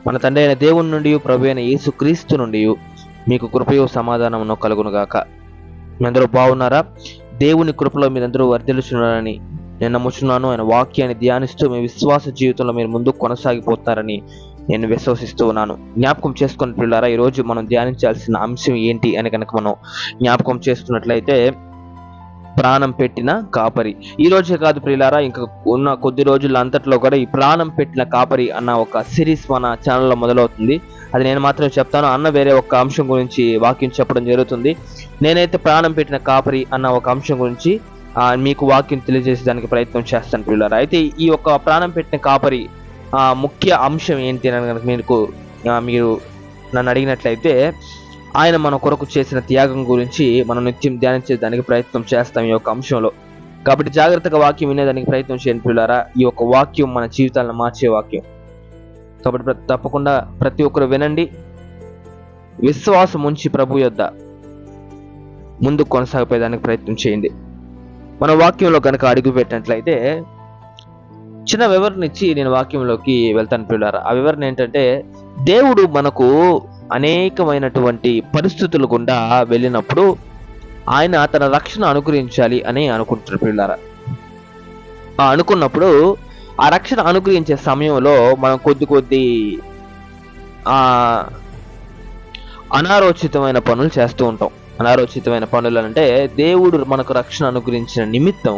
మన తండ్రి అయిన దేవుని నుండి, ప్రభు అయిన యేసుక్రీస్తు నుండి మీకు కృపయు సమాధానమును కలుగునుగాక. మీరందరూ బాగున్నారా? దేవుని కృపలో మీరందరూ వర్ధిల్లుచున్నారని నేను నమ్ముచున్నాను. ఆయన వాక్యాన్ని ధ్యానిస్తూ మీ విశ్వాస జీవితంలో మీరు ముందుకు కొనసాగిపోతారని నేను విశ్వసిస్తూ ఉన్నాను. జ్ఞాపకం చేసుకుని పిల్లారా, ఈరోజు మనం ధ్యానించాల్సిన అంశం ఏంటి అని కనుక మనం జ్ఞాపకం చేసుకున్నట్లయితే, ప్రాణం పెట్టిన కాపరి. ఈ రోజే కాదు ప్రియులారా, ఇంకా ఉన్న కొద్ది రోజుల అంతట్లో కూడా ఈ ప్రాణం పెట్టిన కాపరి అన్న ఒక సిరీస్ మన ఛానల్లో మొదలవుతుంది. అది నేను మాత్రమే చెప్తాను. అన్న వేరే ఒక అంశం గురించి వాక్యం చెప్పడం జరుగుతుంది. నేనైతే ప్రాణం పెట్టిన కాపరి అన్న ఒక అంశం గురించి మీకు వాక్యం తెలియజేసేదానికి ప్రయత్నం చేస్తాను ప్రియులారా. అయితే ఈ యొక్క ప్రాణం పెట్టిన కాపరి ముఖ్య అంశం ఏంటి అని కనుక మీరు నన్ను అడిగినట్లయితే, ఆయన మన కొరకు చేసిన త్యాగం గురించి మనం నిత్యం ధ్యానించేదానికి ప్రయత్నం చేస్తాం ఈ యొక్క అంశంలో. కాబట్టి జాగ్రత్తగా వాక్యం వినేదానికి ప్రయత్నం చేయండి పిల్లారా. ఈ యొక్క వాక్యం మన జీవితాలను మార్చే వాక్యం కాబట్టి తప్పకుండా ప్రతి ఒక్కరు వినండి. విశ్వాసం ఉంచి ప్రభు యొద్ద ముందుకు కొనసాగిపోయేదానికి ప్రయత్నం చేయండి. మన వాక్యంలో కనుక అడుగు పెట్టినట్లయితే, చిన్న వివరణ ఇచ్చి నేను వాక్యంలోకి వెళ్తాను పిల్లారా. ఆ వివరణ ఏంటంటే, దేవుడు మనకు అనేకమైనటువంటి పరిస్థితులు గుండా వెళ్ళినప్పుడు ఆయన తన రక్షణ అనుగ్రహించాలి అని అనుకుంటున్నారు పిల్లారా. అనుకున్నప్పుడు ఆ రక్షణ అనుగ్రహించే సమయంలో మనం కొద్ది అనారోచితమైన పనులు చేస్తూ ఉంటాం. అనారోచితమైన పనులు అంటే, దేవుడు మనకు రక్షణ అనుగ్రహించిన నిమిత్తం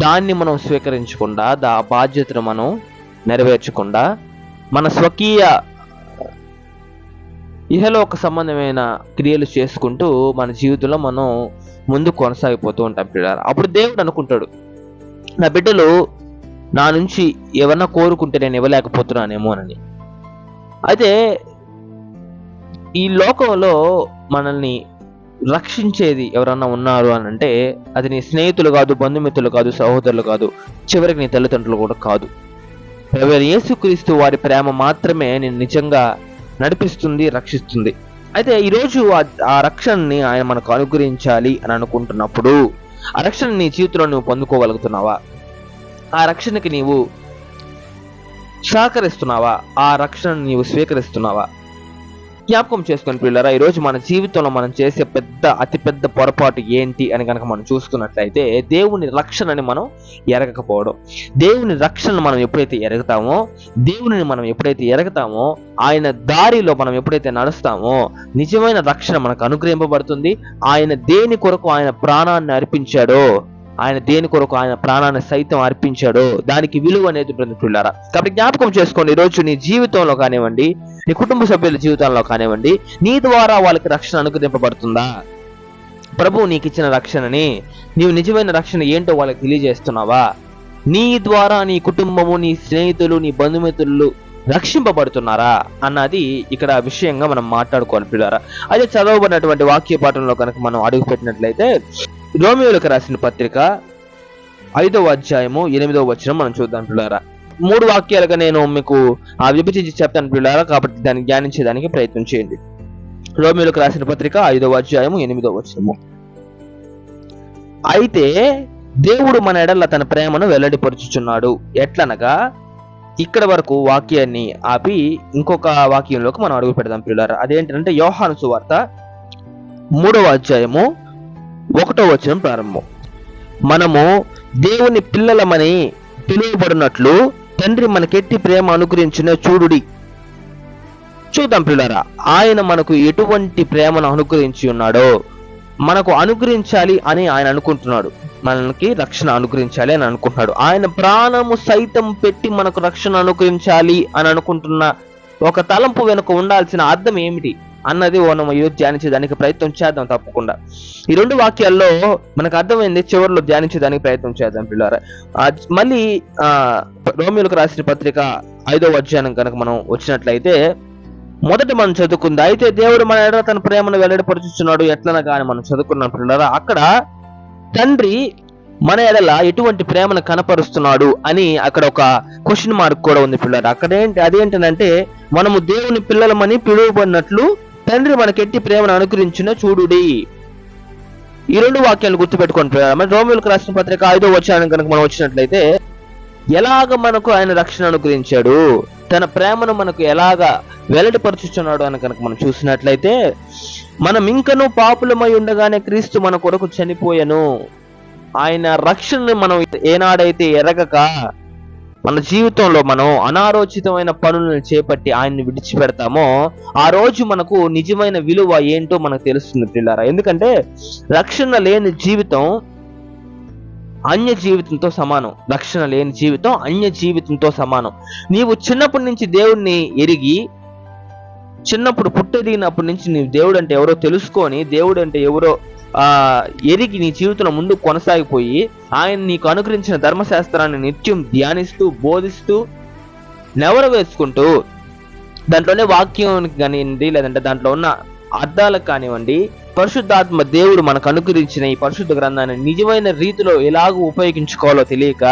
దాన్ని మనం స్వీకరించకుండా, ఆ బాధ్యతను మనం నెరవేర్చకుండా, మన స్వకీయ ఇహలోక సంబంధమైన క్రియలు చేసుకుంటూ మన జీవితంలో మనం ముందుకు కొనసాగిపోతూ ఉంటాం పిల్లలు. అప్పుడు దేవుడు అనుకుంటాడు, నా బిడ్డలు నా నుంచి ఏమన్నా కోరుకుంటే నేను ఇవ్వలేకపోతున్నానేమో అని. అయితే ఈ లోకంలో మనల్ని రక్షించేది ఎవరన్నా ఉన్నారు అని అంటే, అది నీ స్నేహితులు కాదు, బంధుమిత్రులు కాదు, సహోదరులు కాదు, చివరికి నీ తల్లిదండ్రులు కూడా కాదు. యేసుక్రీస్తు వారి ప్రేమ మాత్రమే నేను నిజంగా నడిపిస్తుంది, రక్షిస్తుంది. అయితే ఈరోజు ఆ రక్షణని ఆయన మనకు అనుగ్రహించాలి అని అనుకుంటున్నప్పుడు, ఆ రక్షణ నీ జీవితంలో నువ్వు పొందుకోగలుగుతున్నావా? ఆ రక్షణకి నీవు సహకరిస్తున్నావా? ఆ రక్షణను నీవు స్వీకరిస్తున్నావా? జ్ఞాపకం చేసుకొని పిల్లరా, ఈరోజు మన జీవితంలో మనం చేసే అతిపెద్ద పొరపాటు ఏంటి అని కనుక మనం చూసుకున్నట్లయితే, దేవుని రక్షణని మనం ఎరగకపోవడం. దేవుని రక్షణను మనం ఎప్పుడైతే ఎరగతామో, ఆయన దారిలో మనం ఎప్పుడైతే నడుస్తామో, నిజమైన రక్షణ మనకు అనుగ్రహింపబడుతుంది. ఆయన దేని కొరకు ఆయన ప్రాణాన్ని అర్పించాడో, ఆయన దేని కొరకు ఆయన ప్రాణాన్ని సైతం అర్పించాడో దానికి విలువ అనేది ఉంటుంది పిల్లారా. కాబట్టి జ్ఞాపకం చేసుకోండి, ఈరోజు నీ జీవితంలో కానివ్వండి, నీ కుటుంబ సభ్యుల జీవితంలో కానివ్వండి, నీ ద్వారా వాళ్ళకి రక్షణ అనుగ్రహింపబడుతుందా? ప్రభువు నీకు ఇచ్చిన రక్షణని నీవు నిజమైన రక్షణ ఏంటో వాళ్ళకి తెలియజేస్తున్నావా? నీ ద్వారా నీ కుటుంబము, నీ స్నేహితులు, నీ బంధుమిత్రులు రక్షింపబడుతున్నారా అన్నది ఇక్కడ విషయంగా మనం మాట్లాడుకోవాలి పిల్లారా. అదే చదవబడినటువంటి వాక్య పాఠంలో కనుక మనం అడుగు పెట్టినట్లయితే, రోమియోలకు రాసిన పత్రిక 5వ అధ్యాయము 8వ వచనం మనం చూద్దాం పిల్లారా. 3 వాక్యాలుగా నేను మీకు విభజించి చెప్తాను పిల్లారా, కాబట్టి దాన్ని ధ్యానించేదానికి ప్రయత్నం చేయండి. రోమియోలకు రాసిన పత్రిక 5వ అధ్యాయము 8వ వచనము. అయితే దేవుడు మన ఎడల తన ప్రేమను వెల్లడిపరుచుచున్నాడు. ఎట్లనగా, ఇక్కడ వరకు వాక్యాన్ని ఆపి ఇంకొక వాక్యంలోకి మనం అడుగు పెడదాం పిల్లారా. అదేంటంటే, యోహాను సువార్త 3వ అధ్యాయము 1వ వచనం ప్రారంభం. మనము దేవుని పిల్లలమని పిలువబడినట్లు తండ్రి మనకెట్టి ప్రేమ అనుగ్రహించిన చూడుడి. చూద్దాం పిల్లరా, ఆయన మనకు ఎటువంటి ప్రేమను అనుగ్రహించి ఉన్నాడో, మనకు అనుగ్రహించాలి అని ఆయన అనుకుంటున్నాడు. మనకి రక్షణ అనుగ్రహించాలి అని అనుకుంటున్నాడు. ఆయన ప్రాణము సైతం పెట్టి మనకు రక్షణ అనుగ్రహించాలి అని అనుకుంటున్న ఒక తలంపు వెనుక ఉండాల్సిన అర్థం ఏమిటి అన్నది మనం ఈరోజు ధ్యానించేదానికి ప్రయత్నం చేద్దాం. తప్పకుండా ఈ 2 వాక్యాల్లో మనకు అర్థమైంది, చివరిలో ధ్యానించేదానికి ప్రయత్నం చేద్దాం పిల్లారా. మళ్ళీ రోమియోలకు రాసిన పత్రిక 5వ అధ్యాయం కనుక మనం వచ్చినట్లయితే, మొదట మనం చదువుకుంది, అయితే దేవుడు మన ఎడల తన ప్రేమను వెల్లడిపరుచుచున్నాడు ఎట్లనగా అని మనం చదువుకున్నాం పిల్లారా. అక్కడ తండ్రి మన ఎడల ఎటువంటి ప్రేమను కనపరుస్తున్నాడు అని అక్కడ ఒక క్వశ్చన్ మార్క్ కూడా ఉంది పిల్లారా. అదేంటంటే, మనము దేవుని పిల్లలమని పిలువబడినట్లు తండ్రి మనకెట్టి ప్రేమను అనుగ్రహించిన చూడుడి. ఈ 2 వాక్యాలను గుర్తుపెట్టుకోండి పిల్లారా. మరి రోమియోలకు రాసిన పత్రిక 5వ అధ్యాయం కనుక మనం వచ్చినట్లయితే, ఎలాగ మనకు ఆయన రక్షణ అనుగ్రహించాడు, తన ప్రేమను మనకు ఎలాగా వెల్లడిపరుచుచున్నాడు అని కనుక మనం చూసినట్లయితే, మనం ఇంకనూ పాపులమై ఉండగానే క్రీస్తు మన కొరకు చనిపోయెను. ఆయన రక్షణను మనం ఏనాడైతే ఎరగక మన జీవితంలో మనం అనాలోచితమైన పనులను చేపట్టి ఆయన్ని విడిచిపెడతామో, ఆ రోజు మనకు నిజమైన విలువ ఏంటో మనకు తెలుస్తుంది పిల్లారా. ఎందుకంటే రక్షణ లేని జీవితం అన్య జీవితంతో సమానం. రక్షణ లేని జీవితం అన్య జీవితంతో సమానం. నీవు చిన్నప్పటి నుంచి దేవుణ్ణి ఎరిగి, చిన్నప్పుడు పుట్టెదిగినప్పటి నుంచి నీవు దేవుడు అంటే ఎవరో తెలుసుకొని, దేవుడు అంటే ఎవరో ఎరిగి నీ జీవితంలో ముందుకు కొనసాగిపోయి, ఆయన నీకు అనుగ్రహించిన ధర్మశాస్త్రాన్ని నిత్యం ధ్యానిస్తూ, బోధిస్తూ, నెవరవేసుకుంటూ, దాంట్లోనే వాక్యానికి కానివ్వండి, లేదంటే దాంట్లో ఉన్న అర్థాలకు కానివ్వండి, పరిశుద్ధాత్మ దేవుడు మనకు అనుగ్రహించిన ఈ పరిశుద్ధ గ్రంథాన్ని నిజమైన రీతిలో ఎలాగ ఉపయోగించుకోవాలో తెలియక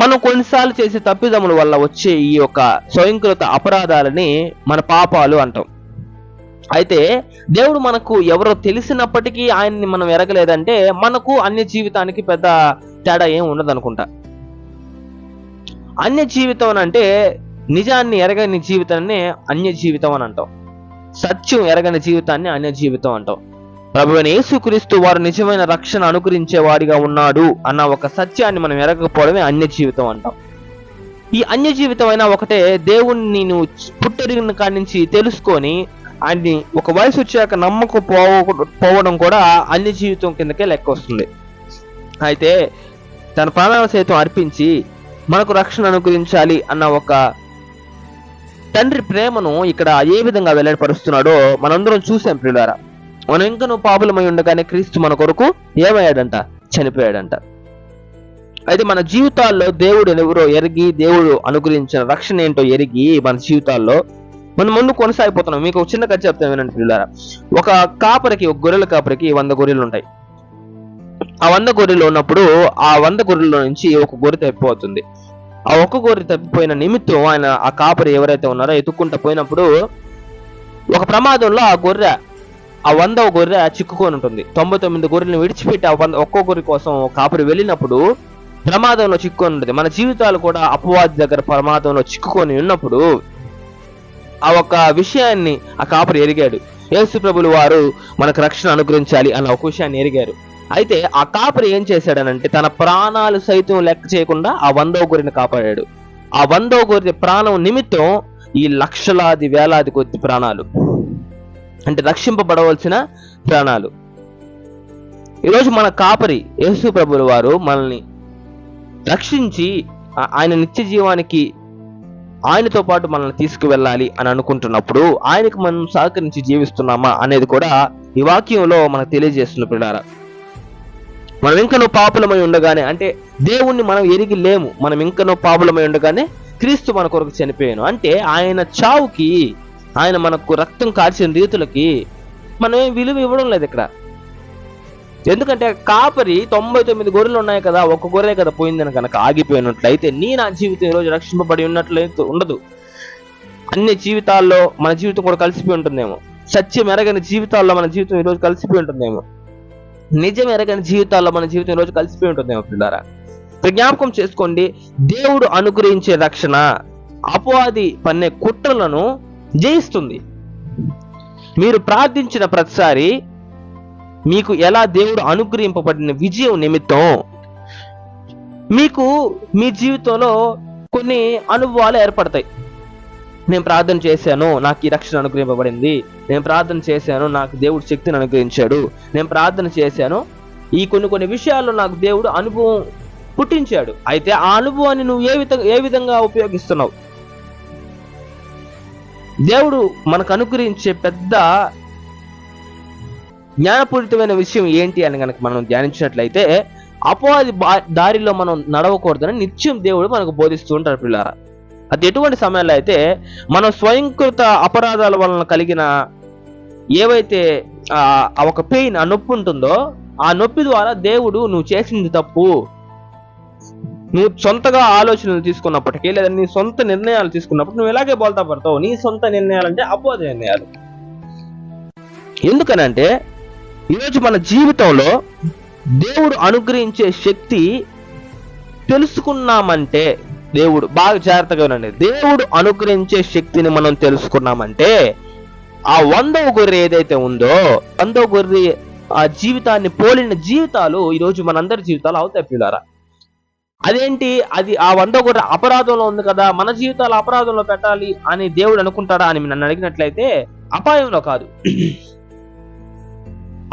మనం కొన్నిసార్లు చేసే తప్పిదముల వల్ల వచ్చే ఈ యొక్క స్వయంకృత అపరాధాలని మన పాపాలు అంటాం. అయితే దేవుడు మనకు ఎవరో తెలిసినప్పటికీ ఆయన్ని మనం ఎరగలేదంటే మనకు అన్య జీవితానికి పెద్ద తేడా ఏం ఉండదు అనుకుంటా. అన్య జీవితం అంటే నిజాన్ని ఎరగని జీవితాన్ని అన్య జీవితం అని అంటాం. సత్యం ఎరగని జీవితాన్ని అన్య జీవితం అంటాం. ప్రభువైన యేసుక్రీస్తు వారు నిజమైన రక్షణ అనుగ్రహించేవాడిగా ఉన్నాడు అన్న ఒక సత్యాన్ని మనం ఎరగకపోవడమే అన్య జీవితం అంటాం. ఈ అన్య జీవితం అయినా ఒకటే, దేవుణ్ణి నువ్వు పుట్టడిన కాడి నుంచి తెలుసుకొని ఆయన్ని ఒక వయసు వచ్చాక నమ్మకపోవడం కూడా అన్య జీవితం కిందకే లెక్క వస్తుంది. అయితే తన ప్రాణాల సైతం అర్పించి మనకు రక్షణ అనుగ్రహించాలి అన్న ఒక తండ్రి ప్రేమను ఇక్కడ ఏ విధంగా వెల్లడిపరుస్తున్నాడో మనందరం చూసాం ప్రియులారా. మనం ఇంకనూ పాపులమై ఉండగానే క్రీస్తు మన కొరకు ఏమయ్యాడంట? చనిపోయాడంట. అయితే మన జీవితాల్లో దేవుడు ఎవరో ఎరిగి, దేవుడు అనుగ్రహించిన రక్షణ ఏంటో ఎరిగి మన జీవితాల్లో మనం ముందు కొనసాగిపోతున్నాం. మీకు ఒక చిన్న కథ చెప్తాను వినండి పిల్లారా. ఒక గొర్రెల కాపరికి 100 గొర్రెలు ఉంటాయి. ఆ 100 గొర్రెలు ఉన్నప్పుడు ఆ 100 గొర్రెల్లో నుంచి ఒక గొర్రె తప్పిపోతుంది. ఆ ఒక్క గొర్రె తప్పిపోయిన నిమిత్తం ఆయన ఆ కాపరి ఎవరైతే ఉన్నారో ఎత్తుక్కుంటూ పోయినప్పుడు ఒక ప్రమాదంలో ఆ 100వ గొర్రె చిక్కుకొని ఉంటుంది. 99 గొర్రెలను విడిచిపెట్టి ఒక్కో గొర్రె కోసం కాపరి వెళ్ళినప్పుడు ప్రమాదంలో చిక్కుకొని ఉంటుంది. మన జీవితాలు కూడా అపవాది దగ్గర ప్రమాదంలో చిక్కుకొని ఉన్నప్పుడు ఆ ఒక్క విషయాన్ని ఆ కాపరి ఎరిగాడు. యేసు ప్రభులు వారు మనకు రక్షణ అనుగ్రహించాలి అన్న ఒక విషయాన్ని ఎరిగారు. అయితే ఆ కాపరి ఏం చేశాడనంటే తన ప్రాణాలు సైతం లెక్క చేయకుండా ఆ 100వ గొర్రెని కాపాడాడు. ఆ 100వ గొర్రె ప్రాణం నిమిత్తం ఈ లక్షలాది వేలాది కొద్ది ప్రాణాలు, అంటే రక్షింపబడవలసిన ప్రాణాలు. ఈరోజు మన కాపరి యేసు ప్రభులు వారు మనల్ని రక్షించి ఆయన నిత్య జీవానికి ఆయనతో పాటు మనల్ని తీసుకువెళ్ళాలి అని అనుకుంటున్నప్పుడు ఆయనకు మనం సహకరించి జీవిస్తున్నామా అనేది కూడా ఈ వాక్యంలో మనకు తెలియజేస్తున్న పిల్లారా. మనం ఇంకనూ పాపులమై ఉండగానే, అంటే దేవుణ్ణి మనం ఎరిగి లేము, మనం ఇంకనూ పాపులమై ఉండగానే క్రీస్తు మన కొరకు చనిపోయాను అంటే ఆయన చావుకి, ఆయన మనకు రక్తం కార్చిన రీతులకి మనం ఏం విలువ ఇవ్వడం లేదు ఇక్కడ. ఎందుకంటే కాపరి 99 గొర్రెలు ఉన్నాయి కదా, ఒక గొర్రె కదా పోయిందని కనుక ఆగిపోయినట్లయితే నా జీవితం ఈరోజు రక్షింపబడి ఉన్నట్లయితే ఉండదు. అన్ని జీవితాల్లో మన జీవితం కూడా కలిసిపోయి ఉంటుందేమో. సత్యం ఎరగని జీవితాల్లో మన జీవితం ఈరోజు కలిసిపోయి ఉంటుందేమో. నిజం ఎరగని జీవితాల్లో మన జీవితం ఈరోజు కలిసిపోయి ఉంటుందేమో పిల్లారా. జ్ఞాపకం చేసుకోండి, దేవుడు అనుగ్రహించే రక్షణ అపవాది పన్నే కుట్రలను జయిస్తుంది. మీరు ప్రార్థించిన ప్రతిసారి మీకు ఎలా దేవుడు అనుగ్రహింపబడిన విజయం నిమిత్తం మీకు మీ జీవితంలో కొన్ని అనుభవాలు ఏర్పడతాయి. నేను ప్రార్థన చేశాను, నాకు ఈ రక్షణ అనుగ్రహింపబడింది. నేను ప్రార్థన చేశాను, నాకు దేవుడు శక్తిని అనుగ్రహించాడు. నేను ప్రార్థన చేశాను, ఈ కొన్ని విషయాల్లో నాకు దేవుడు అనుభవం పుట్టించాడు. అయితే ఆ అనుభవాన్ని నువ్వు ఏ విధంగా ఉపయోగిస్తున్నావు? దేవుడు మనకు అనుగ్రహించే పెద్ద జ్ఞానపూరితమైన విషయం ఏంటి అని కనుక మనం ధ్యానించినట్లయితే, అపవాది దారిలో మనం నడవకూడదని నిత్యం దేవుడు మనకు బోధిస్తూ ఉంటారు పిల్లారా. అది ఎటువంటి సమయాల్లో అయితే మనం స్వయంకృత అపరాధాల వలన కలిగిన ఏవైతే ఒక పెయిన్, ఆ నొప్పి ఉంటుందో, ఆ నొప్పి ద్వారా దేవుడు నువ్వు చేసింది తప్పు, నువ్వు సొంతగా ఆలోచనలు తీసుకున్నప్పటికీ లేదా నీ సొంత నిర్ణయాలు తీసుకున్నప్పుడు నువ్వు ఎలాగే బోల్తా పడతావు. నీ సొంత నిర్ణయాలంటే అపవాది నిర్ణయాలు. ఎందుకనంటే ఈరోజు మన జీవితంలో దేవుడు అనుగ్రహించే శక్తి తెలుసుకున్నామంటే, దేవుడు, బాగా జాగ్రత్తగా వినండి, దేవుడు అనుగ్రహించే శక్తిని మనం తెలుసుకున్నామంటే ఆ 100వ గొర్రె ఏదైతే ఉందో 100వ గొర్రె ఆ జీవితాన్ని పోలిన జీవితాలు ఈరోజు మనందరి జీవితాలు అవుతాయి పిల్లారా. అదేంటి, అది ఆ 100వ గొర్రె అపరాధంలో ఉంది కదా, మన జీవితాలు అపరాధంలో పెట్టాలి అని దేవుడు అనుకుంటాడా అని నన్ను అడిగినట్లయితే అపాయంలో కాదు.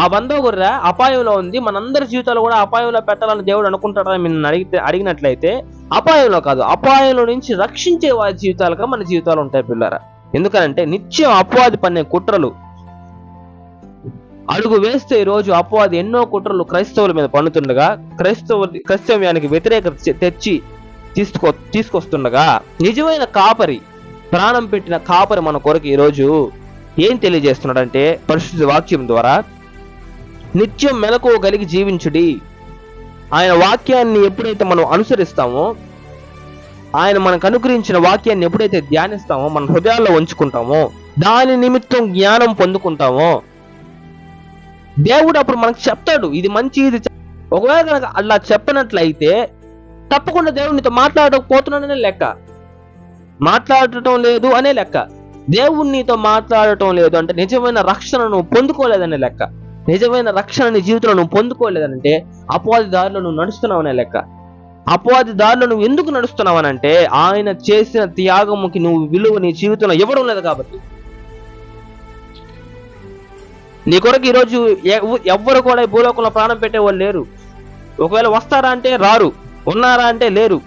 ఆ 100వ గొర్రె అపాయంలో ఉంది, మనందరి జీవితాలు కూడా అపాయంలో పెట్టాలని దేవుడు అనుకుంటాడా అని నన్ను అడిగినట్లయితే అపాయంలో కాదు, అపాయంలో నుంచి రక్షించే వారి జీవితాలుగా మన జీవితాలు ఉంటాయి పిల్లారా. ఎందుకనంటే నిత్యం అపవాది పన్నే కుట్రలు అడుగు వేస్తే ఈరోజు అపవాది ఎన్నో కుట్రలు క్రైస్తవుల మీద పన్నుతుండగా, క్రైస్తవ్యానికి వ్యతిరేకత తెచ్చి తీసుకొస్తుండగా నిజమైన కాపరి, ప్రాణం పెట్టిన కాపరి మన కొరకు ఈరోజు ఏం తెలియజేస్తున్నాడంటే పరిశుద్ధ వాక్యం ద్వారా నిత్యం మెలకువ కలిగి జీవించుడి. ఆయన వాక్యాన్ని ఎప్పుడైతే మనం అనుసరిస్తామో, ఆయన మనకు అనుగ్రహించిన వాక్యాన్ని ఎప్పుడైతే ధ్యానిస్తామో, మన హృదయాల్లో ఉంచుకుంటామో, దాని నిమిత్తం జ్ఞానం పొందుకుంటామో, దేవుడు అప్పుడు మనకు చెప్తాడు ఇది మంచి ఇది. ఒకవేళ కనుక అలా చెప్పినట్లయితే తప్పకుండా దేవుడు నీతో మాట్లాడకపోతున్నాడనే లెక్క, మాట్లాడటం లేదు అనే లెక్క. దేవుడు నీతో మాట్లాడటం లేదు అంటే నిజమైన రక్షణ నువ్వు పొందుకోలేదనే లెక్క. నిజమైన రక్షణ నీ జీవితంలో నువ్వు పొందుకోలేదనంటే అపవాది దారిలో నువ్వు నడుస్తున్నావనే లెక్క. అపవాది దారిలో నువ్వు ఎందుకు నడుస్తున్నావనంటే ఆయన చేసిన త్యాగముకి నువ్వు విలువ నీ జీవితంలో ఇవ్వడం లేదు కాబట్టి. నీ కొరకు ఈరోజు ఎవ్వరు కూడా ఈ భూలోకంలో ప్రాణం పెట్టేవాళ్ళు లేరు. ఒకవేళ వస్తారా అంటే రారు, ఉన్నారా అంటే లేరు.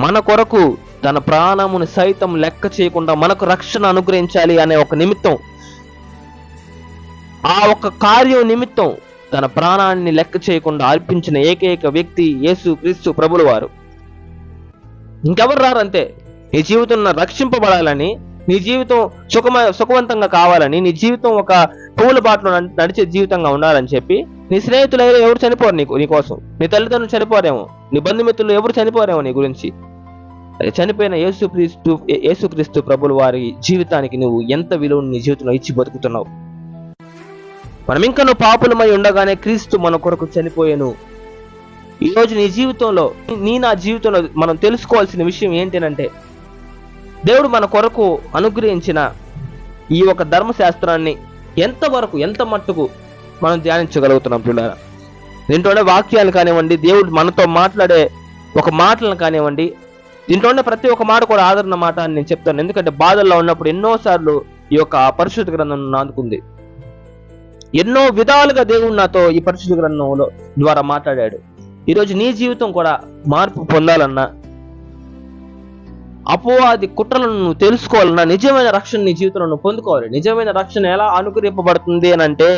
మన కొరకు తన ప్రాణముని సైతం లెక్క చేయకుండా మనకు రక్షణ అనుగ్రహించాలి అనే ఒక నిమిత్తం, ఆ ఒక కార్యం నిమిత్తం తన ప్రాణాన్ని లెక్క చేయకుండా అర్పించిన ఏకైక వ్యక్తి యేసు క్రీస్తు ప్రభుల వారు. ఇంకెవరు రారంతే. నీ జీవితం రక్షింపబడాలని, నీ జీవితం సుఖవంతంగా కావాలని, నీ జీవితం ఒక పువ్వుల బాటలో నడిచే జీవితంగా ఉండాలని చెప్పి నీ స్నేహితులు ఎవరు చనిపోరు నీ కోసం, నీ తల్లిదండ్రులు చనిపోరేమో, నీ బంధుమిత్రులు ఎవరు చనిపోరేమో నీ గురించి. చనిపోయిన యేసుక్రీస్తు ప్రభుల వారి జీవితానికి నువ్వు ఎంత విలువను నీ జీవితంలో ఇచ్చి బతుకుతున్నావు. మనం ఇంకా నువ్వు పాపులమై ఉండగానే క్రీస్తు మన కొరకు చనిపోయాను. ఈరోజు నీ జీవితంలో, నా జీవితంలో మనం తెలుసుకోవాల్సిన విషయం ఏంటంటే దేవుడు మన కొరకు అనుగ్రహించిన ఈ ఒక ధర్మశాస్త్రాన్ని ఎంత మట్టుకు మనం ధ్యానించగలుగుతున్నాం పిల్లరా. దీంట్లోనే వాక్యాలు కానివ్వండి, దేవుడు మనతో మాట్లాడే ఒక మాటలను కానివ్వండి, దీంట్లోనే ప్రతి ఒక్క మాట కూడా ఆదరణ మాట అని నేను చెప్తాను. ఎందుకంటే బాధల్లో ఉన్నప్పుడు ఎన్నోసార్లు ఈ యొక్క పరిశుద్ధ గ్రంథం నాదుకుంది. ఎన్నో విధాలుగా దేవుడు నాతో ఈ పరిశుద్ధ గ్రంథంలో ద్వారా మాట్లాడాడు. ఈరోజు నీ జీవితం కూడా మార్పు పొందాలన్నా, అపవాది కుట్రలను నువ్వు తెలుసుకోవాలన్నా, నిజమైన రక్షణ నీ జీవితంలో నువ్వు పొందుకోవాలి. నిజమైన రక్షణ ఎలా అనుగ్రహింపబడుతుంది అని అంటే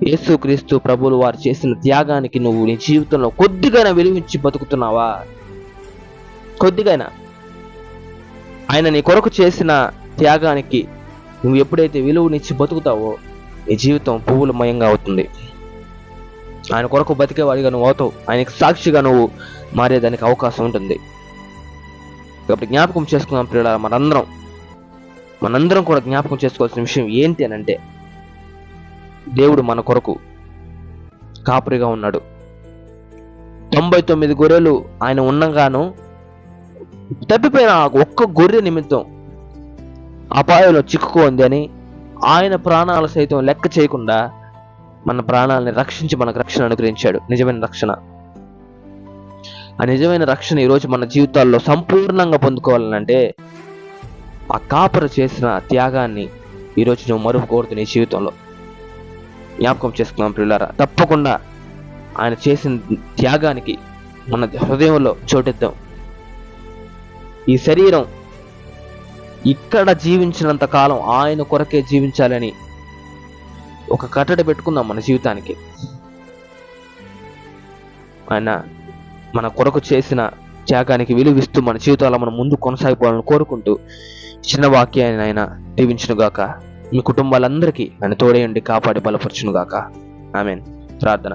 యేసుక్రీస్తు ప్రభువులు వారు చేసిన త్యాగానికి నువ్వు నీ జీవితంలో కొద్దిగైనా విలువించి బతుకుతున్నావా? కొద్దిగైనా ఆయన నీ కొరకు చేసిన త్యాగానికి నువ్వు ఎప్పుడైతే విలువనిచ్చి బతుకుతావో నీ జీవితం పువ్వులమయంగా అవుతుంది. ఆయన కొరకు బతికేవాడిగా నువ్వు అవుతావు. ఆయనకి సాక్షిగా నువ్వు మారేదానికి అవకాశం ఉంటుంది. కాబట్టి జ్ఞాపకం చేసుకున్నాం ప్రియులారా, మనందరం కూడా జ్ఞాపకం చేసుకోవాల్సిన విషయం ఏంటి అని అంటే దేవుడు మన కొరకు కాపరిగా ఉన్నాడు. 99 గొర్రెలు ఆయన ఉన్నగాను తప్పిపోయిన ఒక్క గొర్రె నిమిత్తం అపాయంలో చిక్కుకుంది అని ఆయన ప్రాణాలు సైతం లెక్క చేయకుండా మన ప్రాణాలని రక్షించి మనకు రక్షణ అనుగ్రహించాడు. నిజమైన రక్షణ. ఆ నిజమైన రక్షణ ఈరోజు మన జీవితాల్లో సంపూర్ణంగా పొందుకోవాలంటే ఆ కాపరి చేసిన త్యాగాన్ని ఈరోజు నువ్వు మరుపుకోవద్దు. నీ జీవితంలో జ్ఞాపకం చేసుకున్నాం ప్రియులారా. తప్పకుండా ఆయన చేసిన త్యాగానికి మన హృదయంలో చోటిద్దాం. ఈ శరీరం ఇక్కడ జీవించినంత కాలం ఆయన కొరకే జీవించాలని ఒక కట్టడి పెట్టుకుందాం మన జీవితానికి. ఆయన మన కొరకు చేసిన త్యాగానికి విలువిస్తూ మన జీవితాల్లో మనం ముందు కొనసాగిపోవాలని కోరుకుంటూ చిన్న వాక్యాన్ని ఆయన దీవించునుగాక. మీ కుటుంబాలందరికీ ఆయన తోడేయండి, కాపాడి బలపరచునుగాక. ఆమేన్. ప్రార్థన.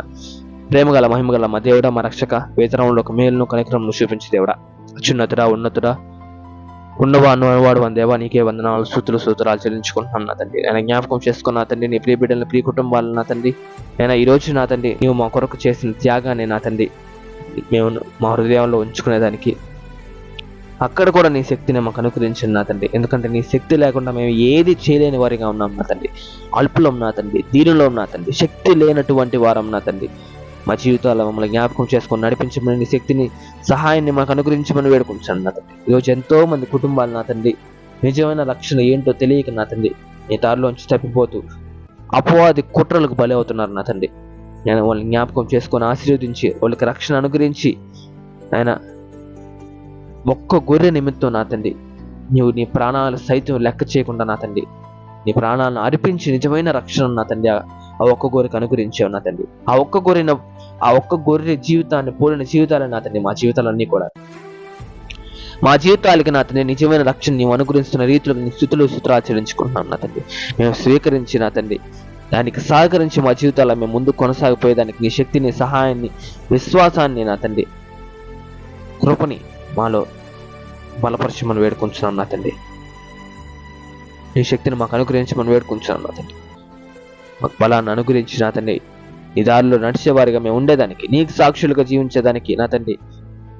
ప్రేమగల మహిమగల మా దేవుడా, మా రక్షక, వేతనంలో ఒక మేలును కనికరమును చూపించి దేవుడా, అత్యున్నతుడా, ఉన్నతుడా, ఉన్నవాడు అనువాడు మన దేవా, నీకే వందనాలు, స్తుతులు సూత్రాలు చెల్లించుకుంటున్నాను నా తండ్రి. ఆయన జ్ఞాపకం చేసుకున్న తండ్రి, నీ ప్రియ బిడ్డలను, ప్రియ కుటుంబాలను నా తండ్రి అయినా ఈరోజు నా తండ్రి నీవు మా కొరకు చేసిన త్యాగాన్ని నా తండ్రి మేము మా హృదయంలో ఉంచుకునేదానికి అక్కడ కూడా నీ శక్తిని మాకు అనుగ్రహించండి నా తండ్రి. ఎందుకంటే నీ శక్తి లేకుండా మేము ఏది చేయలేని వారిగా ఉన్నాం నా తండ్రి. అల్పులం నా తండ్రి, దీనిలో నా తండ్రి, శక్తి లేనటువంటి వారం నా తండ్రి. మా జీవితాల్లో మమ్మల్ని జ్ఞాపకం చేసుకొని నడిపించమని, నీ శక్తిని సహాయాన్ని మాకు అనుగ్రహించమని వేడుకుంటాను నా తండ్రి. ఈరోజు ఎంతో మంది కుటుంబాలు నా తండ్రి నిజమైన రక్షణ ఏంటో తెలియక నా తండ్రి నీ దారిలోంచి తప్పిపోతూ అపవాది కుట్రలకు బలి అవుతున్నారు నా తండ్రి. నేను వాళ్ళని జ్ఞాపకం చేసుకొని ఆశీర్వదించి వాళ్ళకి రక్షణ అనుగ్రహించి ఆయన ఒక్క గొర్రె నిమిత్తం నా తండ్రి నీవు నీ ప్రాణాలు సైతం లెక్క చేయకుండా నా తండ్రి నీ ప్రాణాలను అర్పించి నిజమైన రక్షణ నా తండ్రి ఆ ఒక్క గొర్రెకి అనుగ్రహించావు నా తండ్రి. ఆ ఒక్క గొర్రె జీవితాన్ని పోలిన జీవితాలని నా తండ్రి మా జీవితాలన్నీ కూడా మా జీవితాలకి నా తండ్రి నిజమైన రక్షణ నీవు అనుగ్రహిస్తున్న రీతిలో నీ స్థుతులు ఆచరించుకుంటున్నాం నా తండ్రి. మేము స్వీకరించి నా తండ్రి దానికి సహకరించి మా జీవితాల్లో మేము ముందు కొనసాగిపోయేదానికి నీ శక్తిని, సహాయాన్ని, విశ్వాసాన్ని నా తండ్రి కృపని మాలో బలపరచమని వేడుకుంటున్నాం నా తండ్రి. నీ శక్తిని మాకు అనుగ్రహించమని వేడుకుంటున్నాం నా తండ్రి. మాకు బలాన్ని అనుగ్రహించి నా తండ్రి నీ దారిలో నడిచేవారిగా మేము ఉండేదానికి, నీకు సాక్షులుగా జీవించేదానికి నా తండ్రి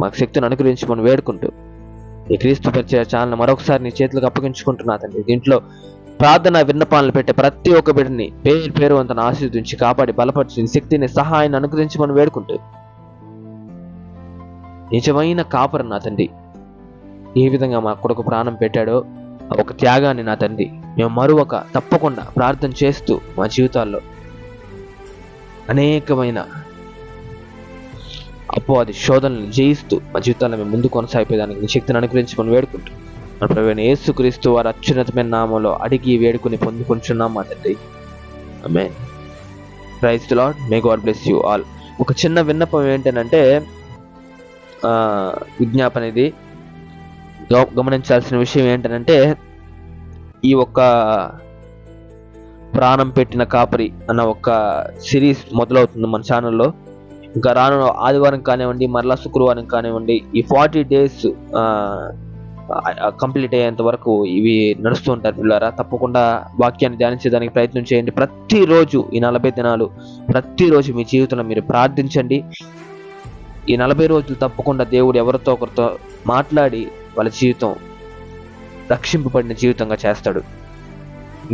మాకు శక్తిని అనుగ్రహించమని వేడుకుంటూ ఈ క్రీస్తు పరిచయ ఛానల్ మరొకసారి నీ చేతులకు అప్పగించుకుంటున్నా తండ్రి. దీంట్లో ప్రార్థన విన్నపాలను పెట్టే ప్రతి ఒక్క బిడ్డని పేరు పేరు అంతను ఆశీర్వదించి కాపాడి బలపరిచి నీ శక్తిని, సహాయాన్ని అనుగ్రహించమని వేడుకుంటూ నిజమైన కాపరి నా తండ్రి ఏ విధంగా మా కొడుకు ప్రాణం పెట్టాడో ఒక త్యాగాన్ని నా తండ్రి మేము మరొక తప్పకుండా ప్రార్థన చేస్తూ మా జీవితాల్లో అనేకమైన అపవాది శోధనలను జయిస్తూ మా జీవితాల్లో మేము ముందు కొనసాగిపోయేదానికి నీ శక్తిని అనుగ్రహించమని వేడుకుంటూ మన ప్రభువైన యేసుక్రీస్తు వారి అత్యున్నతమైన నామంలో అడిగి వేడుకుని పొందుకుంటున్నాం మా తండ్రి. Amen. Praise the Lord. May God bless you all. ఒక చిన్న విన్నపం ఏంటంటే విజ్ఞాపన ఇది గమనించాల్సిన విషయం ఏంటంటే ఈ ఒక్క ప్రాణం పెట్టిన కాపరి అన్న ఒక సిరీస్ మొదలవుతుంది మన ఛానల్లో. ఇంకా రాను ఆదివారం కానివ్వండి, మరలా శుక్రవారం కానివ్వండి, ఈ 40 days కంప్లీట్ అయ్యేంత వరకు ఇవి నడుస్తూ ఉంటారు పిల్లారా. తప్పకుండా వాక్యాన్ని ధ్యానించేదానికి ప్రయత్నం చేయండి. ప్రతిరోజు ఈ 40 దినాలు ప్రతిరోజు మీ జీవితంలో మీరు ప్రార్థించండి. ఈ 40 రోజులు తప్పకుండా దేవుడు ఎవరితో ఒకరితో మాట్లాడి వాళ్ళ జీవితం రక్షింపబడిన జీవితంగా చేస్తాడు.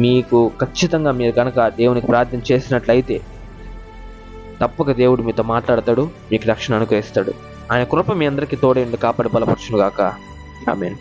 మీకు ఖచ్చితంగా మీరు కనుక దేవునికి ప్రార్థన చేసినట్లయితే తప్పక దేవుడు మీతో మాట్లాడతాడు, మీకు రక్షణ అనుగ్రహిస్తాడు. ఆయన కృప మీ అందరికీ తోడేండి, కాపాడి బలపరచును గాక. ఆమేన్.